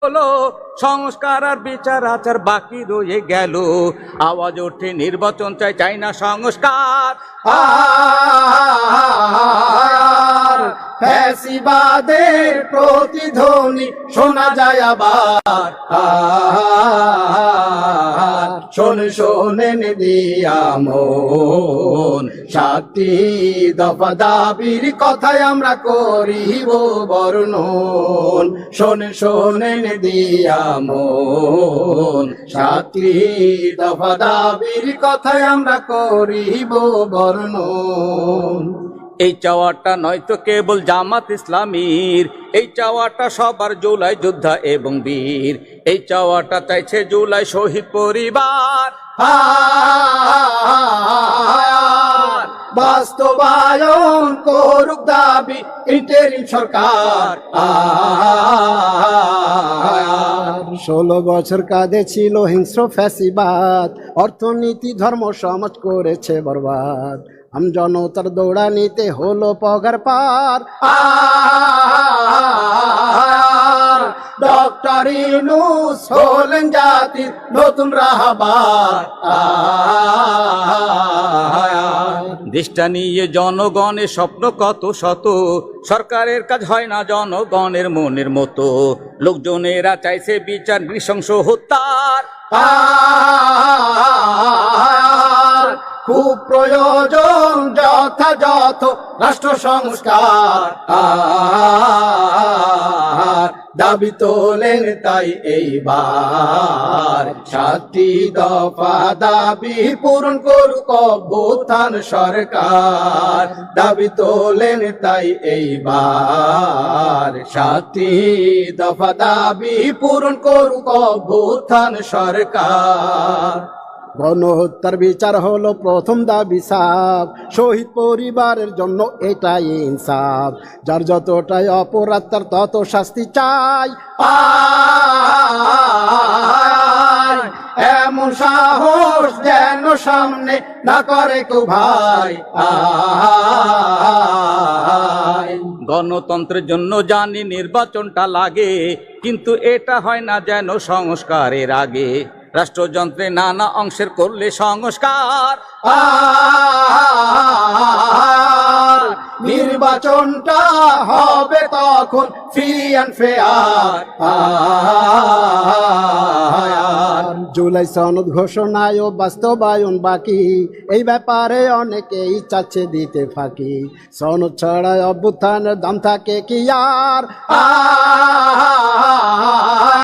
হলো, সংস্কার আর বিচার আচার বাকি রয়ে গেল। আওয়াজ ওঠে নির্বাচন চাই, চাই না সংস্কার। ফ্যাসিবাদের প্রতিধ্বনি শোনা যায় আবার। শোনেন দিয়া মন, 7টি দফা দাবির কথায় আমরা করিব বর্ণন। শোনেন দিয়া মন, 7টি দফা দাবির কথায় আমরা করিব বর্ণন। এই চাওয়াটা নয়তো কেবল জামাত ইসলামীর, এই চাওয়াটা সবার জুলাই যোদ্ধা এবং বীর। এই চাওয়াটা চাইছে জুলাই শহীদ পরিবার। বাস্তবায়ন করুক দাবি ইন্টারিম সরকার। 16 বছর কাঁধে ছিল হিংস্র ফ্যাসিবাদ, অর্থনীতি ধর্ম সমাজ করেছে বরবাদ। জনতার দৌড়ানিতে হলো পগার পার। ডক্টর ইউনূস হলেন জাতির নতুন রাহবার। দেশটা নিয়ে জনগণের স্বপ্ন কত শত, সরকারের কাজ হয় না জনগণের মনের মতো। লোকজনেরা চাইছে বিচার নৃশংস হত্যার। খুব প্রয়োজন যথাযথ রাষ্ট্র সংস্কার। দাবি তোলেন তাই এইবার, 7টি দফা দাবি পূরণ করুক অভ্যুত্থান সরকার। দাবি তোলেন তাই এইবার, 7টি দফা দাবি পূরণ করুক অভ্যুত্থান সরকার। গণহত্যার বিচার হলো প্রথম দাবি সাফ, শহীদ পরিবারের জন্য এটাই ইনসাফ। যার যতটাই অপরাধ তার তত শাস্তি চাই। এমন সাহস যেন সামনে না করে কেউ ভাই। গণতন্ত্রের জন্য জানি নির্বাচনটা লাগে, কিন্তু এটা হয় না যেন সংস্কারের আগে। রাষ্ট্রযন্ত্রে নানা অংশের করলে সংস্কার। নির্বাচনটা হবে তখন ফ্রি অ্যান্ড ফেয়ার। জুলাই সনদ ঘোষণায় ও বাস্তবায়ন বাকি, এই ব্যাপারে অনেকেই চাচ্ছে দিতে ফাঁকি। সনদ ছাড়াই অভ্যুত্থানের দাম থাকে কি আর।